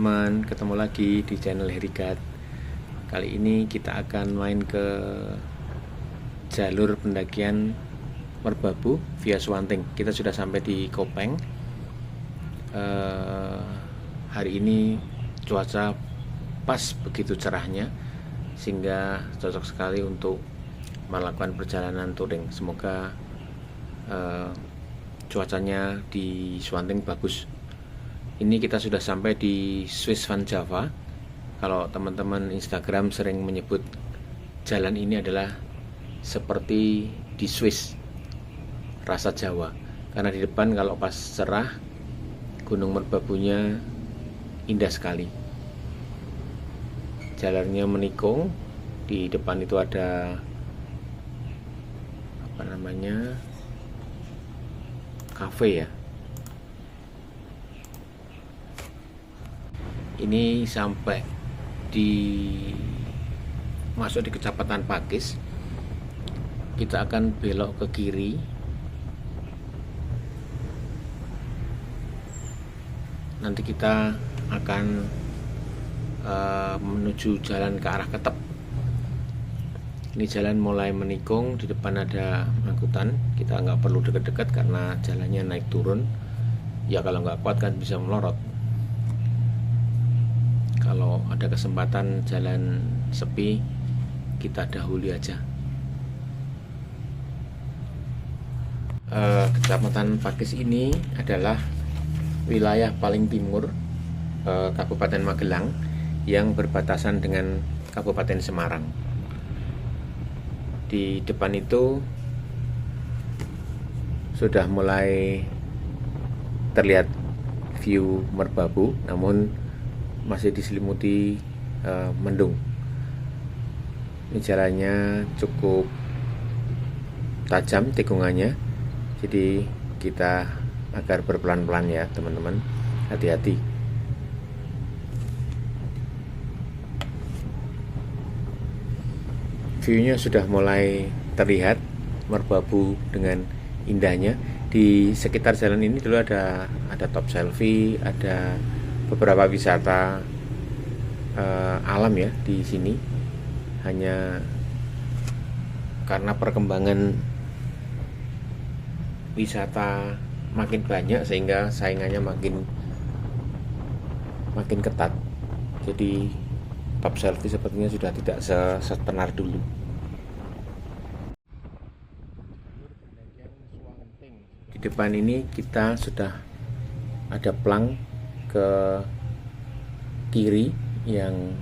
teman-teman, ketemu lagi di channel Herikat. Kali ini kita akan main ke jalur pendakian Merbabu via Swanting. Kita sudah sampai di Kopeng. Hari ini cuaca pas begitu cerahnya, sehingga cocok sekali untuk melakukan perjalanan touring. Semoga cuacanya di Swanting bagus. Ini kita sudah sampai di Swiss Van Java. Kalau teman-teman Instagram sering menyebut jalan ini adalah seperti di Swiss, rasa Jawa. Karena di depan kalau pas cerah, Gunung Merbabunya indah sekali. Jalannya menikung. Di depan itu ada kafe ya. Ini sampai masuk di Kecamatan Pakis. Kita akan belok ke kiri. Nanti kita akan menuju jalan ke arah Ketep. Ini jalan mulai menikung, di depan ada angkutan. Kita nggak perlu deket-deket karena jalannya naik turun. Ya kalau nggak kuat kan bisa melorot. Kalau ada kesempatan jalan sepi, kita dahului aja. Kecamatan Pakis ini adalah wilayah paling timur Kabupaten Magelang yang berbatasan dengan Kabupaten Semarang. Di depan itu sudah mulai terlihat view Merbabu, namun masih diselimuti mendung. Ini jalannya cukup tajam tikungannya, jadi kita agar berpelan-pelan ya teman-teman, hati-hati. Viewnya sudah mulai terlihat Merbabu dengan indahnya. Di sekitar jalan ini dulu ada top selfie, ada beberapa wisata alam ya di sini. Hanya karena perkembangan wisata makin banyak sehingga saingannya makin ketat. Jadi top selfie sepertinya sudah tidak setenar dulu. Di depan ini kita sudah ada plang ke kiri yang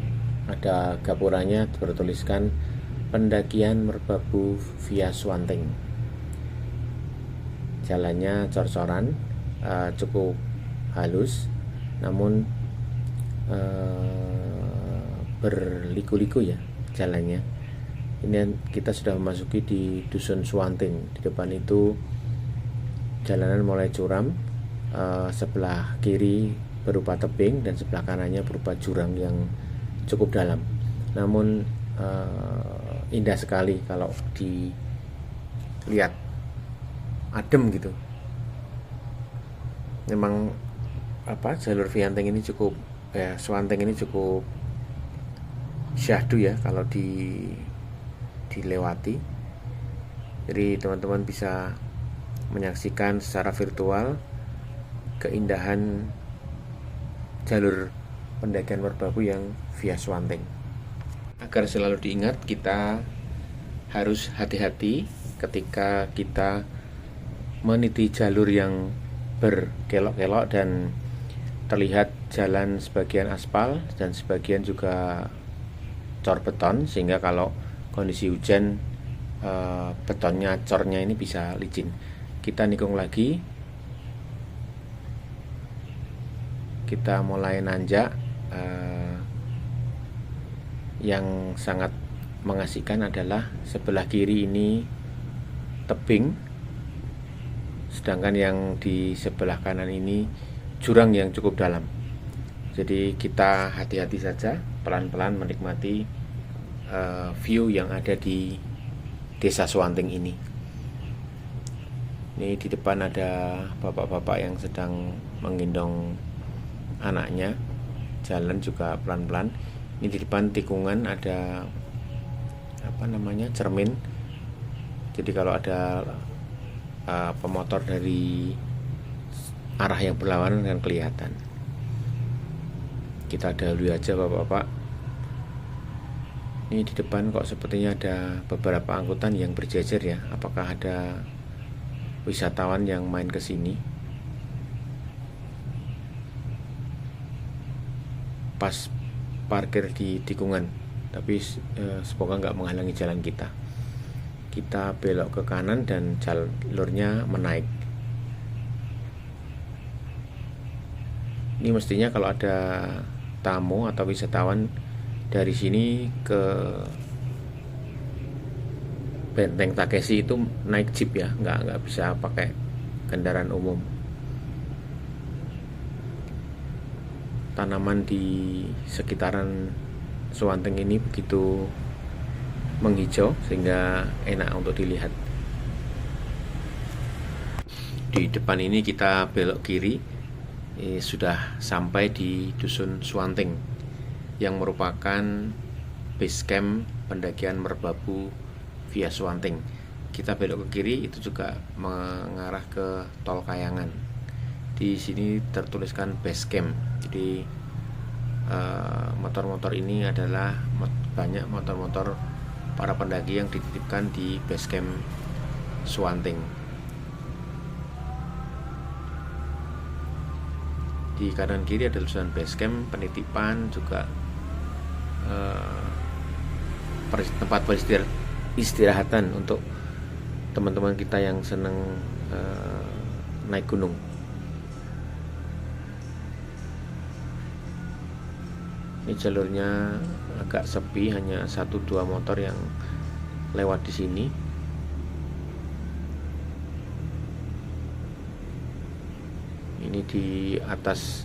ada gapuranya bertuliskan pendakian Merbabu via Swanting. Jalannya cor-coran, cukup halus, namun berliku-liku ya jalannya. Ini kita sudah memasuki di Dusun Swanting. Di depan itu jalanan mulai curam, sebelah kiri berupa tebing dan sebelah kanannya berupa jurang yang cukup dalam. Namun indah sekali kalau dilihat, adem gitu. Memang jalur Swanting ini cukup syahdu ya kalau dilewati. Jadi teman-teman bisa menyaksikan secara virtual keindahan jalur pendakian Merbabu yang via Swanting. Agar selalu diingat, kita harus hati-hati ketika kita meniti jalur yang berkelok-kelok dan terlihat jalan sebagian aspal dan sebagian juga cor beton, sehingga kalau kondisi hujan betonnya, cornya ini bisa licin. Kita nikung lagi, kita mulai nanjak. Yang sangat mengasihkan adalah sebelah kiri ini tebing, sedangkan yang di sebelah kanan ini jurang yang cukup dalam. Jadi kita hati-hati saja, pelan-pelan menikmati view yang ada di Desa Swanting ini. Ini di depan ada bapak-bapak yang sedang menggendong anaknya. jalan juga pelan-pelan. Ini di depan tikungan ada cermin, jadi kalau ada pemotor dari arah yang berlawanan kan kelihatan. Kita dahului aja bapak-bapak. Ini di depan kok sepertinya ada beberapa angkutan yang berjejer ya. Apakah ada wisatawan yang main ke sini? Pas parkir di tikungan, tapi semoga nggak menghalangi jalan kita. Kita belok ke kanan dan jalurnya menaik. Ini mestinya kalau ada tamu atau wisatawan dari sini ke Benteng Takeshi itu naik jeep ya, nggak bisa pakai kendaraan umum. Tanaman di sekitaran Swanting ini begitu menghijau sehingga enak untuk dilihat. Di depan ini kita belok kiri, sudah sampai di Dusun Swanting yang merupakan base camp pendakian Merbabu via Swanting. Kita belok ke kiri itu juga mengarah ke Tol Kayangan. Di sini tertuliskan base camp. Jadi motor-motor ini adalah banyak motor-motor para pendaki yang dititipkan di base camp Swanting. Di kanan kiri ada tulisan base camp, penitipan, juga tempat peristirahatan untuk teman-teman kita yang senang naik gunung. Ini jalurnya agak sepi, hanya 1-2 motor yang lewat di sini. Ini di atas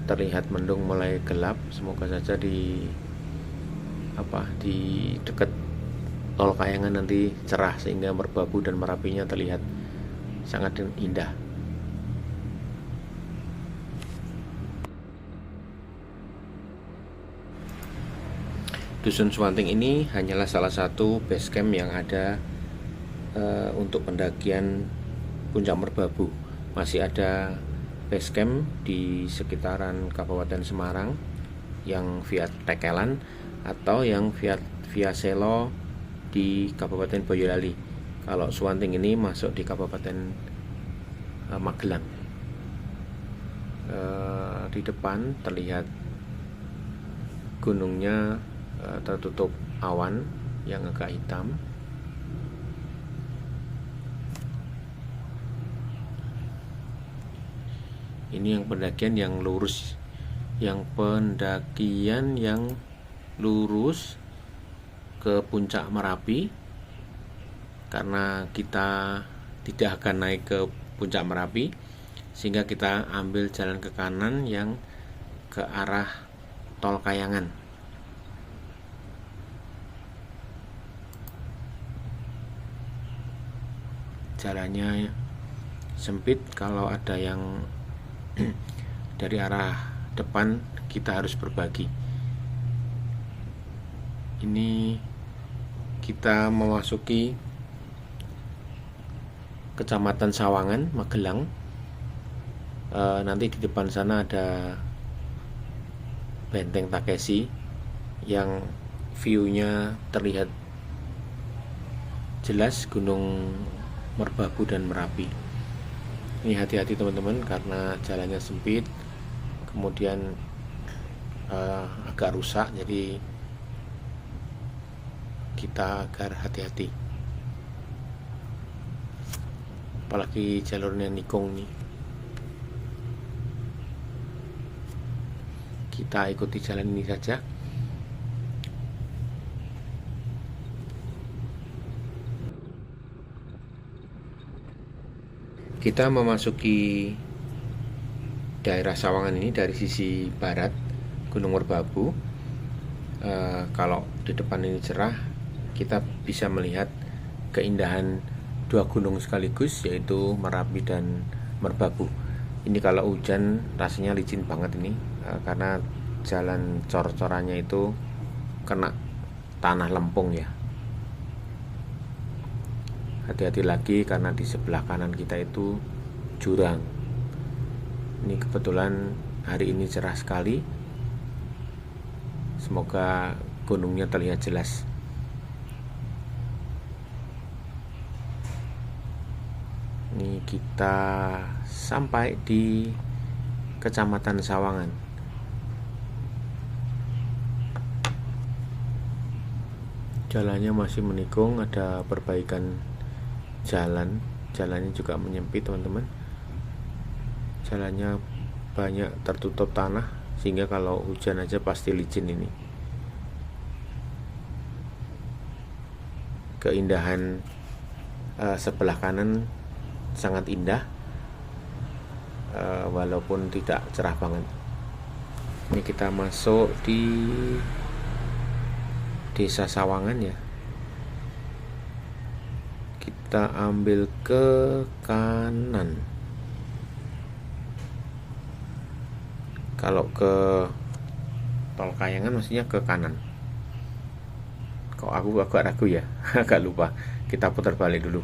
terlihat mendung mulai gelap. Semoga saja di dekat Tol Kayangan nanti cerah sehingga Merbabu dan Merapinya terlihat sangat indah. Dusun Swanting ini hanyalah salah satu base camp yang ada untuk pendakian Puncak Merbabu. Masih ada base camp di sekitaran Kabupaten Semarang yang via Tekelan atau yang via Selo di Kabupaten Boyolali. Kalau Swanting ini masuk di Kabupaten Magelang. Di depan terlihat gunungnya tertutup awan yang agak hitam. Ini yang pendakian yang lurus, lurus ke Puncak Merapi. Karena kita tidak akan naik ke Puncak Merapi, sehingga kita ambil jalan ke kanan yang ke arah Tol Kayangan. Jalannya sempit, kalau ada yang dari arah depan kita harus berbagi. Ini kita memasuki Kecamatan Sawangan, Magelang. Nanti di depan sana ada Benteng Takeshi yang view-nya terlihat jelas Gunung Merbabu dan Merapi. Ini hati-hati teman-teman karena jalannya sempit, kemudian agak rusak, jadi kita agar hati-hati. Apalagi jalurnya nikung nih. Kita ikuti jalan ini saja. Kita memasuki daerah Sawangan ini dari sisi barat Gunung Merbabu. Kalau di depan ini cerah, kita bisa melihat keindahan dua gunung sekaligus, yaitu Merapi dan Merbabu. Ini kalau hujan rasanya licin banget ini, karena jalan cor-corannya itu kena tanah lempung ya. Hati-hati lagi karena di sebelah kanan kita itu jurang. Ini kebetulan hari ini cerah sekali. Semoga gunungnya terlihat jelas. Ini kita sampai di Kecamatan Sawangan. Jalannya masih menikung, ada perbaikan jalan. Jalannya juga menyempit, teman-teman. Jalannya banyak tertutup tanah, sehingga kalau hujan aja pasti licin ini. Keindahan sebelah kanan sangat indah, walaupun tidak cerah banget. Ini kita masuk di Desa Sawangan ya. Kita ambil ke kanan. Kalau ke Tol Kayangan maksudnya ke kanan. Kok aku agak ragu ya, agak lupa. Kita putar balik dulu.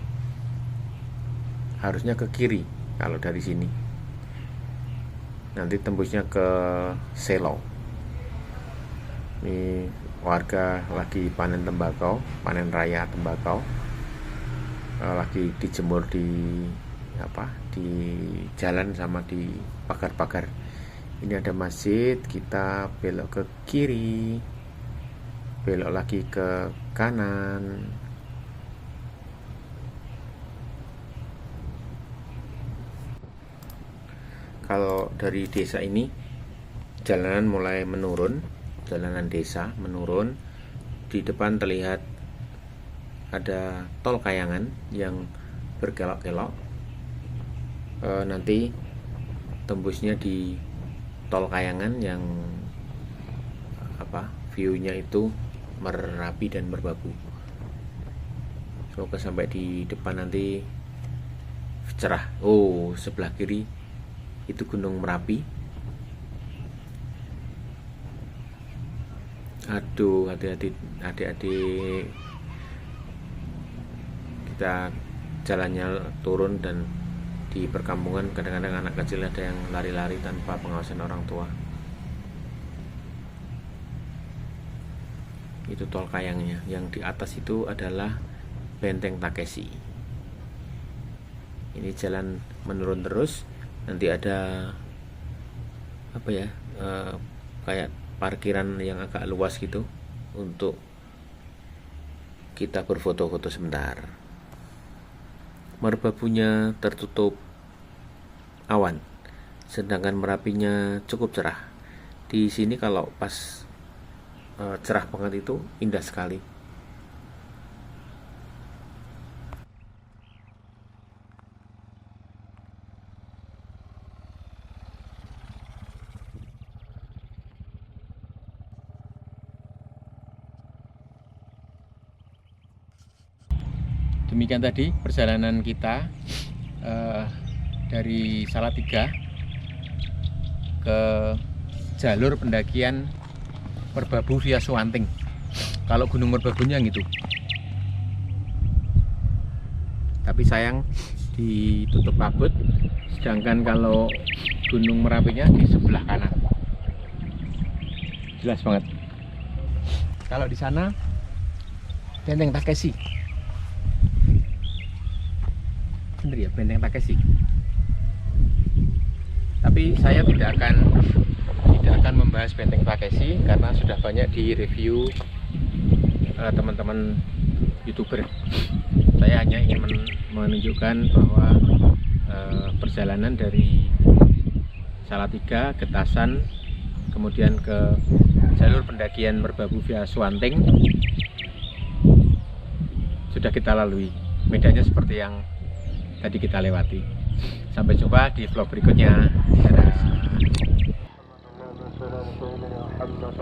Harusnya ke kiri kalau dari sini. Nanti tembusnya ke Selo. Ini warga lagi panen tembakau, panen raya tembakau. Lagi dijemur di jalan sama di pagar-pagar. Ini ada masjid, kita belok ke kiri, belok lagi ke kanan. Kalau dari desa ini jalanan mulai menurun, jalanan desa menurun. Di depan terlihat ada Tol Kayangan yang berkelok-kelok. Nanti tembusnya di Tol Kayangan yang view-nya itu merapi dan merbabu. Semoga sampai di depan nanti cerah. Oh, sebelah kiri itu Gunung Merapi. Aduh, hati-hati adik-adik. Kita jalannya turun dan di perkampungan kadang-kadang anak kecil ada yang lari-lari tanpa pengawasan orang tua. Itu Tol Kayangnya. Yang di atas itu adalah Benteng Takeshi. Ini jalan menurun terus. Nanti ada kayak parkiran yang agak luas gitu untuk kita berfoto-foto sebentar. Merbabunya tertutup awan, sedangkan Merapinya cukup cerah. Di sini kalau pas cerah banget itu indah sekali. Demikian tadi perjalanan kita dari Salatiga ke jalur pendakian Merbabu via Suwanting. Kalau Gunung Merbabunya gitu. Tapi sayang ditutup kabut, sedangkan kalau Gunung Merapinya di sebelah kanan. Jelas banget. Kalau di sana Benteng Takeshi. Bener ya, Benteng Takeshi. Tapi saya tidak akan membahas Benteng Takeshi karena sudah banyak di review teman-teman YouTuber. Saya hanya ingin menunjukkan bahwa perjalanan dari Salatiga, Getasan, kemudian ke jalur pendakian Merbabu via Suwanting sudah kita lalui. Medannya seperti yang tadi kita lewati. Sampai jumpa di vlog berikutnya. Dadah. Allah